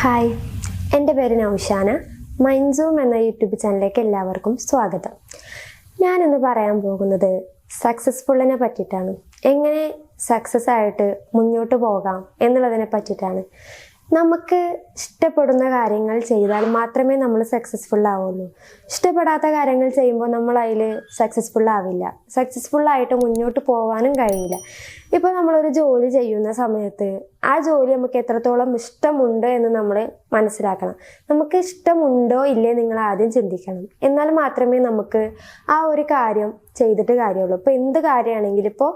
Hi, എൻ്റെ പേര് നൗഷാന. Mind zoom എന്ന യൂട്യൂബ് ചാനലിലേക്ക് എല്ലാവർക്കും സ്വാഗതം. ഞാനിന്ന് പറയാൻ പോകുന്നത് സക്സസ്ഫുള്ളിനെ പറ്റിയിട്ടാണ്. എങ്ങനെ സക്സസ് ആയിട്ട് മുന്നോട്ട് പോകാം എന്നുള്ളതിനെ പറ്റിയിട്ടാണ്. നമുക്ക് ഇഷ്ടപ്പെടുന്ന കാര്യങ്ങൾ ചെയ്താൽ മാത്രമേ നമ്മൾ സക്സസ്ഫുൾ ആവുള്ളൂ. ഇഷ്ടപ്പെടാത്ത കാര്യങ്ങൾ ചെയ്യുമ്പോൾ നമ്മൾ അതിൽ സക്സസ്ഫുൾ ആവില്ല. സക്സസ്ഫുള്ളായിട്ട് മുന്നോട്ട് പോകാനും കഴിയില്ല. ഇപ്പോൾ നമ്മളൊരു ജോലി ചെയ്യുന്ന സമയത്ത് ആ ജോലി നമുക്ക് എത്രത്തോളം ഇഷ്ടമുണ്ട് എന്ന് നമ്മൾ മനസ്സിലാക്കണം. നമുക്ക് ഇഷ്ടമുണ്ടോ ഇല്ലേ നിങ്ങൾ ആദ്യം ചിന്തിക്കണം. എന്നാൽ മാത്രമേ നമുക്ക് ആ ഒരു കാര്യം ചെയ്തിട്ട് കാര്യമുള്ളൂ. ഇപ്പോൾ എന്ത് കാര്യമാണെങ്കിലും, ഇപ്പോൾ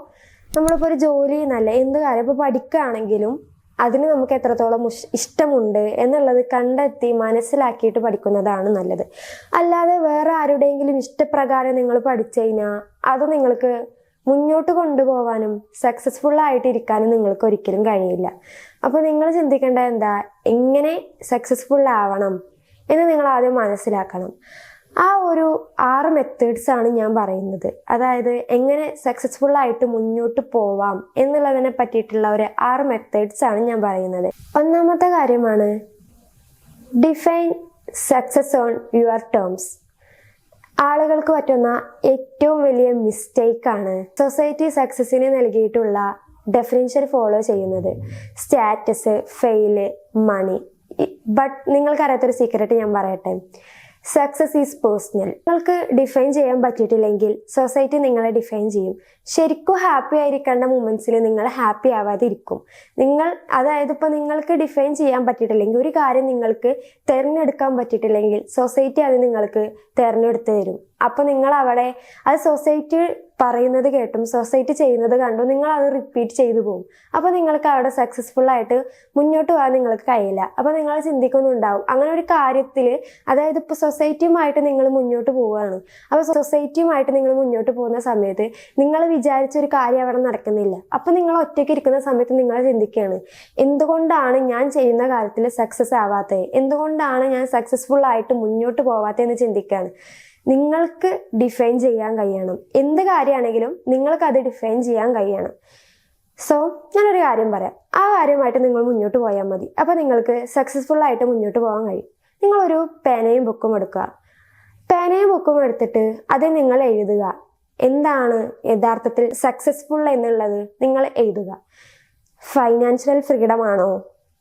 നമ്മളിപ്പോൾ ഒരു ജോലി എന്നല്ല, എന്ത് കാര്യം ഇപ്പോൾ പഠിക്കുകയാണെങ്കിലും അതിന് നമുക്ക് എത്രത്തോളം ഇഷ്ടമുണ്ട് എന്നുള്ളത് കണ്ടെത്തി മനസ്സിലാക്കിയിട്ട് പഠിക്കുന്നതാണ് നല്ലത്. അല്ലാതെ വേറെ ആരുടെയെങ്കിലും ഇഷ്ടപ്രകാരം നിങ്ങൾ പഠിച്ചു കഴിഞ്ഞാൽ അത് നിങ്ങൾക്ക് മുന്നോട്ട് കൊണ്ടുപോകാനും സക്സസ്ഫുള്ളായിട്ടിരിക്കാനും നിങ്ങൾക്ക് ഒരിക്കലും കഴിയില്ല. അപ്പോൾ നിങ്ങൾ ചിന്തിക്കേണ്ടത് എന്താ, എങ്ങനെ സക്സസ്ഫുൾ ആവണം എന്ന് നിങ്ങൾ ആദ്യം മനസ്സിലാക്കണം. ആ ഒരു 6 മെത്തേഡ്സാണ് ഞാൻ പറയുന്നത്. അതായത് എങ്ങനെ സക്സസ്ഫുള്ളായിട്ട് മുന്നോട്ട് പോവാം എന്നുള്ളതിനെ പറ്റിയിട്ടുള്ള ഒരു 6 മെത്തേഡ്സാണ് ഞാൻ പറയുന്നത്. ഒന്നാമത്തെ കാര്യമാണ് define success on your terms. ആളുകൾക്ക് പറ്റുന്ന ഏറ്റവും വലിയ മിസ്റ്റേക്കാണ് സൊസൈറ്റി സക്സസിന് നൽകിയിട്ടുള്ള ഡെഫിനിഷൻ ഫോളോ ചെയ്യുന്നത്. Status, fame, money. ബട്ട് നിങ്ങൾക്കറിയാത്തൊരു സീക്രട്ട് ഞാൻ പറയട്ടെ. Success is personal. നിങ്ങൾക്ക് ഡിഫൈൻ ചെയ്യാൻ പറ്റിയിട്ടില്ലെങ്കിൽ സൊസൈറ്റി നിങ്ങളെ ഡിഫൈൻ ചെയ്യും. ശരിക്കും ഹാപ്പി ആയിരിക്കേണ്ട മൊമെന്റ്സിൽ നിങ്ങൾ ഹാപ്പി ആവാതെ ഇരിക്കും. അതായത് ഇപ്പോൾ നിങ്ങൾക്ക് ഡിഫൈൻ ചെയ്യാൻ പറ്റിയിട്ടില്ലെങ്കിൽ, ഒരു കാര്യം നിങ്ങൾക്ക് തിരഞ്ഞെടുക്കാൻ പറ്റിയിട്ടില്ലെങ്കിൽ സൊസൈറ്റി അത് നിങ്ങൾക്ക് തിരഞ്ഞെടുത്ത് തരും. അപ്പോൾ നിങ്ങൾ അവിടെ അത് സൊസൈറ്റി പറയുന്നത് കേട്ടും സൊസൈറ്റി ചെയ്യുന്നത് കണ്ടും നിങ്ങൾ അത് റിപ്പീറ്റ് ചെയ്തു പോകും. അപ്പോൾ നിങ്ങൾക്ക് അവിടെ സക്സസ്ഫുൾ ആയിട്ട് മുന്നോട്ട് പോകാൻ നിങ്ങൾക്ക് കഴിയില്ല. അപ്പോൾ നിങ്ങൾ ചിന്തിക്കുന്നുണ്ടാവും, അങ്ങനെ ഒരു കാര്യത്തിൽ, അതായത് ഇപ്പോൾ സൊസൈറ്റിയുമായിട്ട് നിങ്ങൾ മുന്നോട്ട് പോവുകയാണ്. അപ്പോൾ സൊസൈറ്റിയുമായിട്ട് നിങ്ങൾ മുന്നോട്ട് പോകുന്ന സമയത്ത് നിങ്ങൾ വിചാരിച്ചൊരു കാര്യം അവിടെ നടക്കുന്നില്ല. അപ്പോൾ നിങ്ങൾ ഒറ്റയ്ക്ക് ഇരിക്കുന്ന സമയത്ത് നിങ്ങൾ ചിന്തിക്കുകയാണ്, എന്തുകൊണ്ടാണ് ഞാൻ ചെയ്യുന്ന കാര്യത്തിൽ സക്സസ് ആവാത്തത്, എന്തുകൊണ്ടാണ് ഞാൻ സക്സസ്ഫുൾ ആയിട്ട് മുന്നോട്ട് പോവാത്തതെന്ന് ചിന്തിക്കുകയാണ്. നിങ്ങൾക്ക് ഡിഫൈൻ ചെയ്യാൻ കഴിയണം. എന്ത് കാര്യമാണെങ്കിലും നിങ്ങൾക്കത് ഡിഫൈൻ ചെയ്യാൻ കഴിയണം. സോ ഞാനൊരു കാര്യം പറയാം, ആ കാര്യമായിട്ട് നിങ്ങൾ മുന്നോട്ട് പോയാൽ മതി. അപ്പോൾ നിങ്ങൾക്ക് സക്സസ്ഫുൾ ആയിട്ട് മുന്നോട്ട് പോകാൻ കഴിയും. നിങ്ങളൊരു പേനയും ബുക്കും എടുക്കുക. പേനയും ബുക്കും എടുത്തിട്ട് അത് നിങ്ങൾ എഴുതുക. എന്താണ് യഥാർത്ഥത്തിൽ സക്സസ്ഫുൾ എന്നുള്ളത് നിങ്ങൾ എഴുതുക. ഫൈനാൻഷ്യൽ ഫ്രീഡം ആണോ,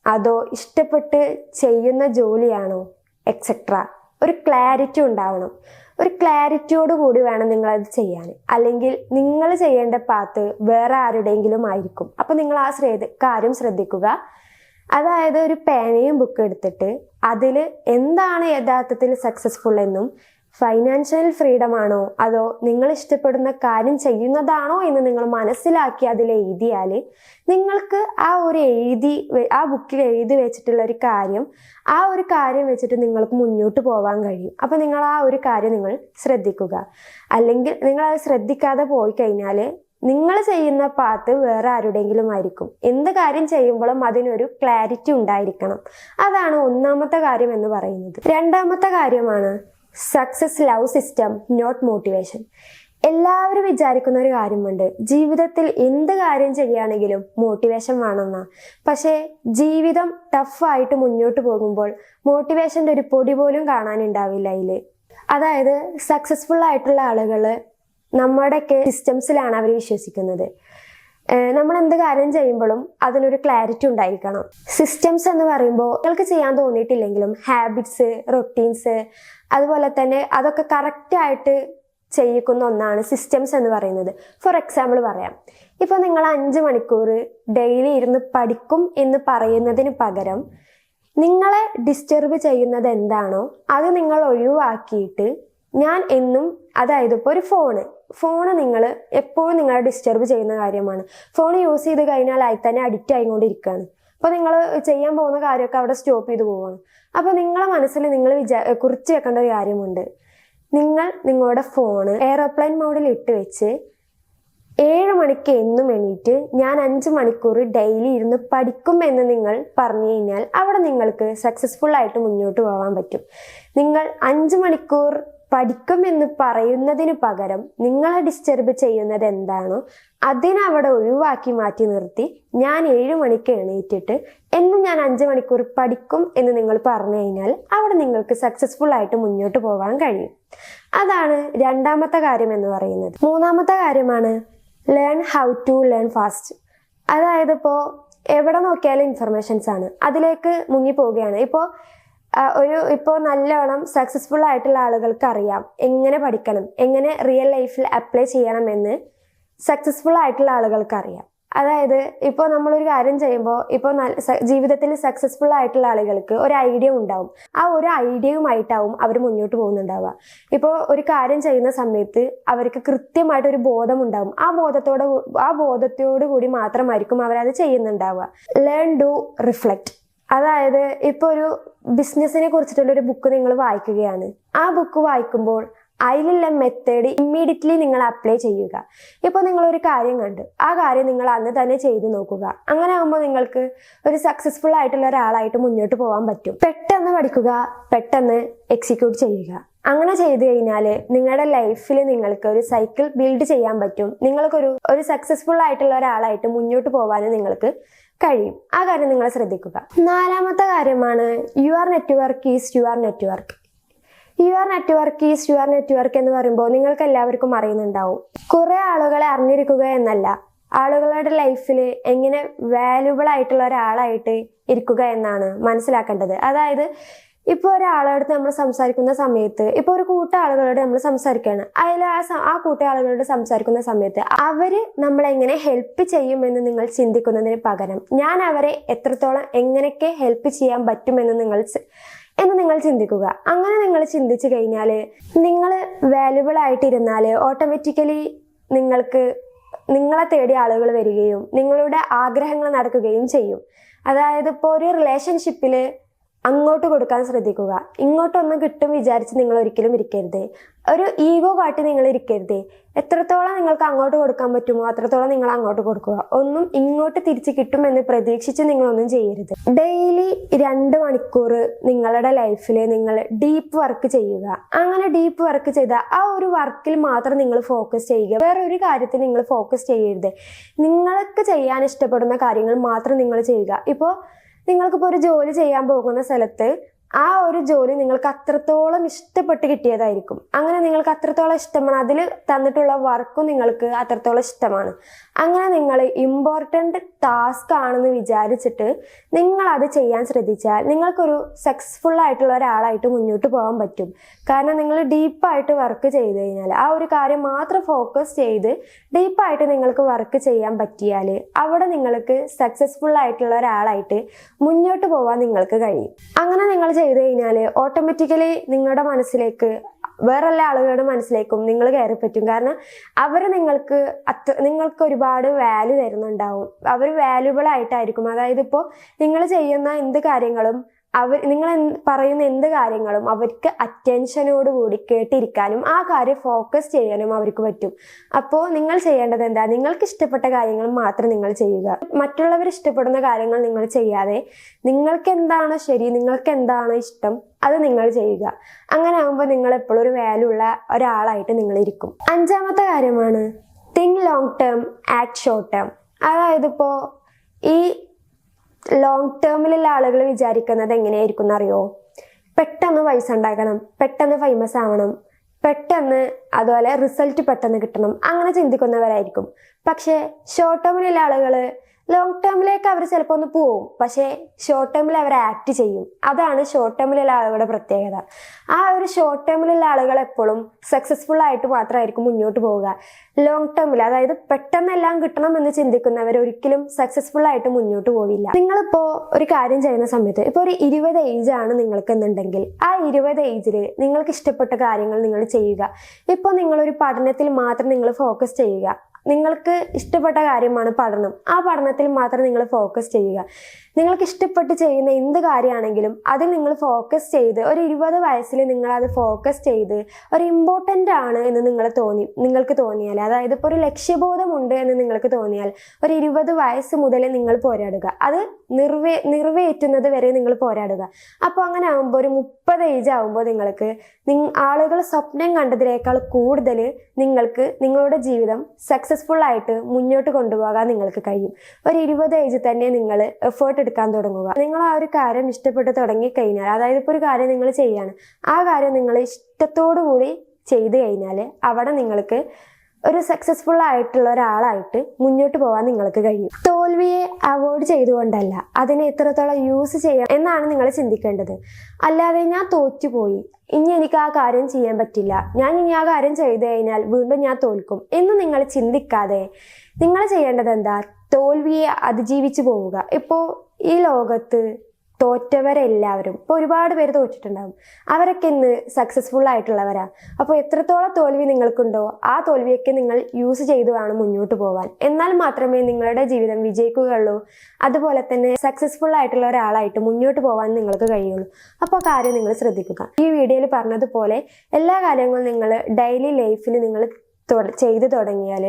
അതോ ഇഷ്ടപ്പെട്ട് ചെയ്യുന്ന ജോലിയാണോ, എക്സെട്ര. ഒരു ക്ലാരിറ്റി ഉണ്ടാവണം. ഒരു ക്ലാരിറ്റിയോട് കൂടി വേണം നിങ്ങളത് ചെയ്യാൻ. അല്ലെങ്കിൽ നിങ്ങൾ ചെയ്യേണ്ട പാത്ത് വേറെ ആരുടെയെങ്കിലും ആയിരിക്കും. അപ്പോൾ നിങ്ങൾ ആ കാര്യം ശ്രദ്ധിക്കുക. അതായത് ഒരു പേനയും ബുക്ക് എടുത്തിട്ട് അതിൽ എന്താണ് യഥാർത്ഥത്തിൽ സക്സസ്ഫുൾ എന്നും, ഫൈനാൻഷ്യൽ ഫ്രീഡം ആണോ അതോ നിങ്ങൾ ഇഷ്ടപ്പെടുന്ന കാര്യം ചെയ്യുന്നതാണോ എന്ന് നിങ്ങൾ മനസ്സിലാക്കി അതിൽ എഴുതിയാൽ നിങ്ങൾക്ക് ആ ബുക്കിൽ എഴുതി വെച്ചിട്ടുള്ള ഒരു കാര്യം, ആ ഒരു കാര്യം വെച്ചിട്ട് നിങ്ങൾക്ക് മുന്നോട്ട് പോകാൻ കഴിയും. അപ്പം നിങ്ങൾ ആ ഒരു കാര്യം നിങ്ങൾ ശ്രദ്ധിക്കുക. അല്ലെങ്കിൽ നിങ്ങൾ അത് ശ്രദ്ധിക്കാതെ പോയി കഴിഞ്ഞാൽ നിങ്ങൾ ചെയ്യുന്ന പാത്ത് വേറെ ആരുടെയെങ്കിലും ആയിരിക്കും. എന്ത് കാര്യം ചെയ്യുമ്പോഴും അതിനൊരു ക്ലാരിറ്റി ഉണ്ടായിരിക്കണം. അതാണ് ഒന്നാമത്തെ കാര്യം എന്ന് പറയുന്നത്. രണ്ടാമത്തെ കാര്യമാണ് success love system, not motivation. എല്ലാവരും വിചാരിക്കുന്ന ഒരു കാര്യമുണ്ട്, ജീവിതത്തിൽ എന്ത് കാര്യം ചെയ്യുകയാണെങ്കിലും മോട്ടിവേഷൻ വേണമെന്നാ. പക്ഷേ ജീവിതം ടഫായിട്ട് മുന്നോട്ട് പോകുമ്പോൾ മോട്ടിവേഷൻ്റെ ഒരു പൊടി പോലും കാണാനുണ്ടാവില്ല അതിൽ. അതായത് സക്സസ്ഫുൾ ആയിട്ടുള്ള ആളുകൾ നമ്മുടെയൊക്കെ സിസ്റ്റംസിലാണ് അവർ വിശ്വസിക്കുന്നത്. നമ്മൾ എന്ത് കാര്യം ചെയ്യുമ്പോഴും അതിനൊരു ക്ലാരിറ്റി ഉണ്ടായിരിക്കണം. സിസ്റ്റംസ് എന്ന് പറയുമ്പോൾ നിങ്ങൾക്ക് ചെയ്യാൻ തോന്നിയിട്ടില്ലെങ്കിലും ഹാബിറ്റ്സ്, റൊട്ടീൻസ്, അതുപോലെ തന്നെ അതൊക്കെ കറക്റ്റായിട്ട് ചെയ്യിക്കുന്ന ഒന്നാണ് സിസ്റ്റംസ് എന്ന് പറയുന്നത്. ഫോർ എക്സാമ്പിൾ പറയാം, ഇപ്പോൾ നിങ്ങൾ 5 മണിക്കൂർ ഡെയിലി ഇരുന്ന് പഠിക്കും എന്ന് പറയുന്നതിന് പകരം നിങ്ങളെ ഡിസ്റ്റർബ് ചെയ്യുന്നത് എന്താണോ അത് നിങ്ങൾ ഒഴിവാക്കിയിട്ട്, ഞാൻ എന്നും, അതായത് ഇപ്പോൾ ഒരു ഫോണ് നിങ്ങൾ എപ്പോഴും നിങ്ങളെ ഡിസ്റ്റർബ് ചെയ്യുന്ന കാര്യമാണ്. ഫോൺ യൂസ് ചെയ്ത് കഴിഞ്ഞാൽ അതിൽ തന്നെ അഡിക്റ്റ് ആയിക്കൊണ്ടിരിക്കുകയാണ്. അപ്പോൾ നിങ്ങൾ ചെയ്യാൻ പോകുന്ന കാര്യമൊക്കെ അവിടെ സ്റ്റോപ്പ് ചെയ്ത് പോവുകയാണ്. അപ്പോൾ നിങ്ങളെ മനസ്സിൽ നിങ്ങൾ കുറിച്ച് വെക്കേണ്ട ഒരു കാര്യമുണ്ട്. നിങ്ങളുടെ ഫോണ് എയർപ്ലെയിൻ മോഡിൽ ഇട്ട് വെച്ച് 7 മണിക്ക് എന്നും എണീറ്റ് ഞാൻ 5 മണിക്കൂർ ഡെയിലി ഇരുന്ന് പഠിക്കും എന്ന് നിങ്ങൾ പറഞ്ഞു കഴിഞ്ഞാൽ അവിടെ നിങ്ങൾക്ക് സക്സസ്ഫുൾ ആയിട്ട് മുന്നോട്ട് പോകാൻ പറ്റും. നിങ്ങൾ 5 മണിക്കൂർ പഠിക്കും എന്ന് പറയുന്നതിന് പകരം നിങ്ങളെ ഡിസ്റ്റർബ് ചെയ്യുന്നത് എന്താണോ അതിനവിടെ ഒഴിവാക്കി മാറ്റി നിർത്തി ഞാൻ 7 മണിക്ക് എണീറ്റിട്ട് എന്നും ഞാൻ 5 മണിക്കൂർ പഠിക്കും എന്ന് നിങ്ങൾ പറഞ്ഞു കഴിഞ്ഞാൽ അവിടെ നിങ്ങൾക്ക് സക്സസ്ഫുൾ ആയിട്ട് മുന്നോട്ട് പോകാൻ കഴിയും. അതാണ് രണ്ടാമത്തെ കാര്യം എന്ന് പറയുന്നത്. മൂന്നാമത്തെ കാര്യമാണ് learn how to learn fast. അതായത് ഇപ്പോൾ എവിടെ നോക്കിയാലും ഇൻഫർമേഷൻസ് ആണ്, അതിലേക്ക് മുങ്ങി പോവുകയാണ്. ഇപ്പോൾ നല്ലോണം സക്സസ്ഫുൾ ആയിട്ടുള്ള ആളുകൾക്ക് അറിയാം എങ്ങനെ പഠിക്കണം, എങ്ങനെ റിയൽ ലൈഫിൽ അപ്ലൈ ചെയ്യണം എന്ന് സക്സസ്ഫുൾ ആയിട്ടുള്ള ആളുകൾക്ക് അറിയാം. അതായത് ഇപ്പോൾ നമ്മളൊരു കാര്യം ചെയ്യുമ്പോൾ ഇപ്പോൾ ജീവിതത്തിൽ സക്സസ്ഫുൾ ആയിട്ടുള്ള ആളുകൾക്ക് ഒരു ഐഡിയ ഉണ്ടാവും. ആ ഒരു ഐഡിയയുമായിട്ടാവും അവർ മുന്നോട്ട് പോകുന്നുണ്ടാവുക. ഇപ്പോൾ ഒരു കാര്യം ചെയ്യുന്ന സമയത്ത് അവർക്ക് കൃത്യമായിട്ടൊരു ബോധം ഉണ്ടാവും. ആ ബോധത്തോടു കൂടി മാത്രമായിരിക്കും അവരത് ചെയ്യുന്നുണ്ടാവുക. Learn do reflect. അതായത് ഇപ്പോൾ ഒരു ബിസിനസ്സിനെ കുറിച്ചിട്ടുള്ള ഒരു ബുക്ക് നിങ്ങൾ വായിക്കുകയാണ്. ആ ബുക്ക് വായിക്കുമ്പോൾ അതിലുള്ള മെത്തേഡ് ഇമ്മീഡിയറ്റ്ലി നിങ്ങൾ അപ്ലൈ ചെയ്യുക. ഇപ്പോൾ നിങ്ങളൊരു കാര്യം കണ്ടു, ആ കാര്യം നിങ്ങൾ അന്ന് തന്നെ ചെയ്തു നോക്കുക. അങ്ങനെ ആകുമ്പോൾ നിങ്ങൾക്ക് ഒരു സക്സസ്ഫുൾ ആയിട്ടുള്ള ഒരാളായിട്ട് മുന്നോട്ട് പോകാൻ പറ്റും. പെട്ടെന്ന് പഠിക്കുക, പെട്ടെന്ന് എക്സിക്യൂട്ട് ചെയ്യുക. അങ്ങനെ ചെയ്തു കഴിഞ്ഞാൽ നിങ്ങളുടെ ലൈഫിൽ നിങ്ങൾക്ക് ഒരു സൈക്കിൾ ബിൽഡ് ചെയ്യാൻ പറ്റും. നിങ്ങൾക്കൊരു സക്സസ്ഫുൾ ആയിട്ടുള്ള ഒരാളായിട്ട് മുന്നോട്ട് പോകാനും നിങ്ങൾക്ക് കഴിയും. ആ കാര്യം നിങ്ങൾ ശ്രദ്ധിക്കുക. നാലാമത്തെ കാര്യമാണ് your network is your network. Your network is your network എന്ന് പറയുമ്പോൾ നിങ്ങൾക്ക് എല്ലാവർക്കും അറിയുന്നുണ്ടാവും, കുറെ ആളുകളെ അറിഞ്ഞിരിക്കുക എന്നല്ല, ആളുകളുടെ ലൈഫിൽ എങ്ങനെ വാല്യുബിൾ ആയിട്ടുള്ള ഒരാളായിട്ട് ഇരിക്കുക എന്നാണ് മനസ്സിലാക്കേണ്ടത്. അതായത് ഇപ്പോൾ ഒരാളോട് നമ്മൾ സംസാരിക്കുന്ന സമയത്ത്, ഇപ്പോൾ ഒരു കൂട്ടാളുകളോട് നമ്മൾ സംസാരിക്കുകയാണ്, അതിൽ ആ കൂട്ടാളുകളോട് സംസാരിക്കുന്ന സമയത്ത് അവര് നമ്മളെങ്ങനെ ഹെൽപ്പ് ചെയ്യുമെന്ന് നിങ്ങൾ ചിന്തിക്കുന്നതിന് പകരം ഞാൻ അവരെ എത്രത്തോളം എങ്ങനെയൊക്കെ ഹെൽപ്പ് ചെയ്യാൻ പറ്റുമെന്ന് നിങ്ങൾ ചിന്തിക്കുക. അങ്ങനെ നിങ്ങൾ ചിന്തിച്ചു കഴിഞ്ഞാൽ നിങ്ങൾ വാല്യുബിൾ ആയിട്ടിരുന്നാൽ ഓട്ടോമാറ്റിക്കലി നിങ്ങളെ തേടി ആളുകൾ വരികയും നിങ്ങളുടെ ആഗ്രഹങ്ങൾ നടക്കുകയും ചെയ്യും. അതായത് ഇപ്പോൾ ഒരു റിലേഷൻഷിപ്പിൽ അങ്ങോട്ട് കൊടുക്കാൻ ശ്രദ്ധിക്കുക. ഇങ്ങോട്ടൊന്നും കിട്ടും വിചാരിച്ച് നിങ്ങൾ ഒരിക്കലും ഇരിക്കരുത്. ഒരു ഈഗോ കാട്ടി നിങ്ങൾ ഇരിക്കരുത്. എത്രത്തോളം നിങ്ങൾക്ക് അങ്ങോട്ട് കൊടുക്കാൻ പറ്റുമോ അത്രത്തോളം നിങ്ങൾ അങ്ങോട്ട് കൊടുക്കുക. ഒന്നും ഇങ്ങോട്ട് തിരിച്ച് കിട്ടുമെന്ന് പ്രതീക്ഷിച്ച് നിങ്ങളൊന്നും ചെയ്യരുത്. ഡെയിലി 2 മണിക്കൂർ നിങ്ങളുടെ ലൈഫിൽ നിങ്ങൾ ഡീപ്പ് വർക്ക് ചെയ്യുക. അങ്ങനെ ഡീപ്പ് വർക്ക് ചെയ്താൽ ആ ഒരു വർക്കിൽ മാത്രം നിങ്ങൾ ഫോക്കസ് ചെയ്യുക. വേറെ ഒരു കാര്യത്തിൽ നിങ്ങൾ ഫോക്കസ് ചെയ്യരുത്. നിങ്ങൾക്ക് ചെയ്യാൻ ഇഷ്ടപ്പെടുന്ന കാര്യങ്ങൾ മാത്രം നിങ്ങൾ ചെയ്യുക. നിങ്ങൾക്കിപ്പോൾ ഒരു ജോലി ചെയ്യാൻ പോകുന്ന സ്ഥലത്ത് ആ ഒരു ജോലി നിങ്ങൾക്ക് അത്രത്തോളം ഇഷ്ടപ്പെട്ട് കിട്ടിയതായിരിക്കും. അങ്ങനെ നിങ്ങൾക്ക് അത്രത്തോളം ഇഷ്ടമാണ്, അതിൽ തന്നിട്ടുള്ള വർക്കും നിങ്ങൾക്ക് അത്രത്തോളം ഇഷ്ടമാണ്. അങ്ങനെ നിങ്ങൾ ഇമ്പോർട്ടൻ്റ് ടാസ്ക് ആണെന്ന് വിചാരിച്ചിട്ട് നിങ്ങൾ അത് ചെയ്യാൻ ശ്രദ്ധിച്ചാൽ നിങ്ങൾക്കൊരു സക്സസ്ഫുൾ ആയിട്ടുള്ള ഒരാളായിട്ട് മുന്നോട്ട് പോകാൻ പറ്റും. കാരണം നിങ്ങൾ ഡീപ്പായിട്ട് വർക്ക് ചെയ്ത് കഴിഞ്ഞാൽ, ആ ഒരു കാര്യം മാത്രം ഫോക്കസ് ചെയ്ത് ഡീപ്പായിട്ട് നിങ്ങൾക്ക് വർക്ക് ചെയ്യാൻ പറ്റിയാൽ അവിടെ നിങ്ങൾക്ക് സക്സസ്ഫുൾ ആയിട്ടുള്ള ഒരാളായിട്ട് മുന്നോട്ട് പോകാൻ നിങ്ങൾക്ക് കഴിയും. അങ്ങനെ നിങ്ങൾ ചെയ്തു കഴിഞ്ഞാൽ ഓട്ടോമാറ്റിക്കലി നിങ്ങളുടെ മനസ്സിലേക്ക് വേറെല്ലാ ആളുകളുടെ മനസ്സിലേക്കും നിങ്ങൾ കയറി പറ്റും. കാരണം അവർ നിങ്ങൾക്ക് ഒരുപാട് വാല്യൂ തരുന്നുണ്ടാവും. അവർ വാല്യുബിൾ ആയിട്ടായിരിക്കും. അതായത് ഇപ്പോൾ നിങ്ങൾ ചെയ്യുന്ന എന്ത് കാര്യങ്ങളും നിങ്ങൾ പറയുന്ന എന്ത് കാര്യങ്ങളും അവർക്ക് അറ്റൻഷനോടുകൂടി കേട്ടിരിക്കാനും ആ കാര്യം ഫോക്കസ് ചെയ്യാനും അവർക്ക് പറ്റും. അപ്പോൾ നിങ്ങൾ ചെയ്യേണ്ടത് എന്താ, നിങ്ങൾക്ക് ഇഷ്ടപ്പെട്ട കാര്യങ്ങൾ മാത്രം നിങ്ങൾ ചെയ്യുക. മറ്റുള്ളവർ ഇഷ്ടപ്പെടുന്ന കാര്യങ്ങൾ നിങ്ങൾ ചെയ്യാതെ നിങ്ങൾക്ക് എന്താണോ ശരി, നിങ്ങൾക്ക് എന്താണോ ഇഷ്ടം അത് നിങ്ങൾ ചെയ്യുക. അങ്ങനെ ആകുമ്പോൾ നിങ്ങൾ എപ്പോഴും ഒരു വാല്യൂ ഉള്ള ഒരാളായിട്ട് നിങ്ങൾ ഇരിക്കും. 5ാമത്തെ കാര്യമാണ് think long term act short term. അതായത് ഇപ്പോൾ ഈ ലോങ് ടേമിലുള്ള ആളുകൾ വിചാരിക്കുന്നത് എങ്ങനെയായിരിക്കും എന്നറിയോ? പെട്ടെന്ന് പൈസ ഉണ്ടാക്കണം, പെട്ടെന്ന് ഫേമസ് ആവണം, പെട്ടെന്ന് അതുപോലെ റിസൾട്ട് പെട്ടെന്ന് കിട്ടണം, അങ്ങനെ ചിന്തിക്കുന്നവരായിരിക്കും. പക്ഷേ ഷോർട്ട് ടേമിലുള്ള ആളുകൾ ലോങ് ടേമിലേക്ക് അവർ ചിലപ്പോൾ ഒന്ന് പോവും, പക്ഷേ ഷോർട്ട് ടേമിൽ അവർ ആക്ട് ചെയ്യും. അതാണ് ഷോർട്ട് ടേമിലുള്ള ആളുകളുടെ പ്രത്യേകത. ആ ഒരു ഷോർട്ട് ടേമിലുള്ള ആളുകൾ എപ്പോഴും സക്സസ്ഫുൾ ആയിട്ട് മാത്രമായിരിക്കും മുന്നോട്ട് പോവുക. ലോങ് ടേമിൽ, അതായത് പെട്ടെന്നെല്ലാം കിട്ടണം എന്ന് ചിന്തിക്കുന്നവർ ഒരിക്കലും സക്സസ്ഫുൾ ആയിട്ട് മുന്നോട്ട് പോവില്ല. നിങ്ങളിപ്പോൾ ഒരു കാര്യം ചെയ്യുന്ന സമയത്ത് ഇപ്പോൾ ഒരു 20 ഏജ് ആണ് നിങ്ങൾക്ക് എന്നുണ്ടെങ്കിൽ ആ 20 ഏജിൽ നിങ്ങൾക്ക് ഇഷ്ടപ്പെട്ട കാര്യങ്ങൾ നിങ്ങൾ ചെയ്യുക. ഇപ്പോൾ നിങ്ങളൊരു പഠനത്തിൽ മാത്രം നിങ്ങൾ ഫോക്കസ് ചെയ്യുക. നിങ്ങൾക്ക് ഇഷ്ടപ്പെട്ട കാര്യമാണ് പഠനം, ആ പഠനത്തിൽ മാത്രം നിങ്ങൾ ഫോക്കസ് ചെയ്യുക. നിങ്ങൾക്ക് ഇഷ്ടപ്പെട്ട് ചെയ്യുന്ന എന്ത് കാര്യമാണെങ്കിലും അതിൽ നിങ്ങൾ ഫോക്കസ് ചെയ്ത് ഒരു 20 വയസ്സിൽ നിങ്ങൾ അത് ഫോക്കസ് ചെയ്ത് ഒരു ഇമ്പോർട്ടൻ്റ് ആണ് എന്ന് നിങ്ങൾക്ക് തോന്നിയാൽ, അതായത് ഇപ്പോൾ ഒരു ലക്ഷ്യബോധമുണ്ട് എന്ന് നിങ്ങൾക്ക് തോന്നിയാൽ ഒരു 20 വയസ്സ് മുതൽ നിങ്ങൾ പോരാടുക. അത് നിറവേറ്റുന്നത് വരെ നിങ്ങൾ പോരാടുക. അപ്പോൾ അങ്ങനെ ആകുമ്പോൾ ഒരു 30 ഏജ് ആകുമ്പോൾ നിങ്ങൾക്ക് ആളുകൾ സ്വപ്നം കണ്ടതിനേക്കാൾ കൂടുതൽ നിങ്ങൾക്ക് നിങ്ങളുടെ ജീവിതം സക്സസ്ഫുൾ ആയിട്ട് മുന്നോട്ട് കൊണ്ടുപോകാൻ നിങ്ങൾക്ക് കഴിയും. ഒരു 20 ഏജിൽ തന്നെ നിങ്ങൾ എഫേർട്ട് എടുക്കാൻ തുടങ്ങുക. നിങ്ങൾ ആ ഒരു കാര്യം ഇഷ്ടപ്പെട്ട് തുടങ്ങിക്കഴിഞ്ഞാൽ, അതായത് ഇപ്പോൾ ഒരു കാര്യം നിങ്ങൾ ചെയ്യാണ്, ആ കാര്യം നിങ്ങൾ ഇഷ്ടത്തോടു കൂടി ചെയ്തു കഴിഞ്ഞാൽ അവിടെ നിങ്ങൾക്ക് ഒരു സക്സസ്ഫുൾ ആയിട്ടുള്ള ഒരാളായിട്ട് മുന്നോട്ട് പോകാൻ നിങ്ങൾക്ക് കഴിയും. തോൽവിയെ അവോയ്ഡ് ചെയ്തുകൊണ്ടല്ല, അതിനെ എത്രത്തോളം യൂസ് ചെയ്യാം എന്നാണ് നിങ്ങൾ ചിന്തിക്കേണ്ടത്. അല്ലാതെ ഞാൻ തോറ്റുപോയി, ഇനി എനിക്ക് ആ കാര്യം ചെയ്യാൻ പറ്റില്ല, ഞാൻ ഇനി ആ കാര്യം ചെയ്തു കഴിഞ്ഞാൽ വീണ്ടും ഞാൻ തോൽക്കും എന്ന് നിങ്ങൾ ചിന്തിക്കാതെ നിങ്ങൾ ചെയ്യേണ്ടത് എന്താ? തോൽവിയെ അതിജീവിച്ചു പോവുക. ഇപ്പോൾ ഈ ലോകത്ത് തോറ്റവരെല്ലാവരും ഇപ്പോൾ ഒരുപാട് പേര് തോറ്റിട്ടുണ്ടാകും. അവരൊക്കെ ഇന്ന് സക്സസ്ഫുൾ ആയിട്ടുള്ളവരാ. അപ്പോൾ എത്രത്തോളം തോൽവി നിങ്ങൾക്കുണ്ടോ ആ തോൽവിയൊക്കെ നിങ്ങൾ യൂസ് ചെയ്ത് വേണം മുന്നോട്ട് പോകാൻ. എന്നാൽ മാത്രമേ നിങ്ങളുടെ ജീവിതം വിജയിക്കുകയുള്ളൂ. അതുപോലെ തന്നെ സക്സസ്ഫുൾ ആയിട്ടുള്ള ഒരാളായിട്ട് മുന്നോട്ട് പോകാൻ നിങ്ങൾക്ക് കഴിയുള്ളൂ. അപ്പോൾ കാര്യം നിങ്ങൾ ശ്രദ്ധിക്കുക. ഈ വീഡിയോയിൽ പറഞ്ഞതുപോലെ എല്ലാ കാര്യങ്ങളും നിങ്ങൾ ഡെയിലി ലൈഫിൽ നിങ്ങൾ ചെയ്തു തുടങ്ങിയാൽ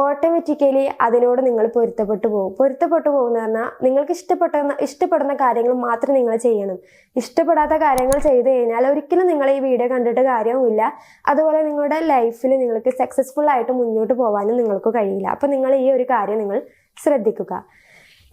ഓട്ടോമാറ്റിക്കലി അതിനോട് നിങ്ങൾ പൊരുത്തപ്പെട്ടു പോകുന്ന പറഞ്ഞാൽ നിങ്ങൾക്ക് ഇഷ്ടപ്പെടുന്ന കാര്യങ്ങൾ മാത്രം നിങ്ങൾ ചെയ്യണം. ഇഷ്ടപ്പെടാത്ത കാര്യങ്ങൾ ചെയ്തു കഴിഞ്ഞാൽ ഒരിക്കലും നിങ്ങൾ ഈ വീഡിയോ കണ്ടിട്ട് കാര്യവുമില്ല. അതുപോലെ നിങ്ങളുടെ ലൈഫിൽ നിങ്ങൾക്ക് സക്സസ്ഫുൾ ആയിട്ട് മുന്നോട്ട് പോകാനും നിങ്ങൾക്ക് കഴിയില്ല. അപ്പം നിങ്ങൾ ഈ ഒരു കാര്യം നിങ്ങൾ ശ്രദ്ധിക്കുക.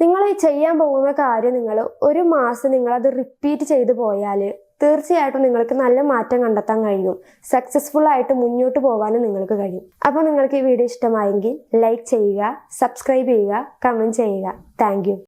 നിങ്ങൾ ചെയ്യാൻ പോകുന്ന കാര്യം നിങ്ങൾ ഒരു മാസം നിങ്ങളത് റിപ്പീറ്റ് ചെയ്തു പോയാൽ തീർച്ചയായിട്ടും നിങ്ങൾക്ക് നല്ല മാറ്റം കണ്ടെത്താൻ കഴിയും. സക്സസ്ഫുൾ ആയിട്ട് മുന്നോട്ട് പോകാനും നിങ്ങൾക്ക് കഴിയും. അപ്പോൾ നിങ്ങൾക്ക് ഈ വീഡിയോ ഇഷ്ടമായെങ്കിൽ ലൈക്ക് ചെയ്യുക, സബ്സ്ക്രൈബ് ചെയ്യുക, കമൻറ്റ് ചെയ്യുക. Thank you.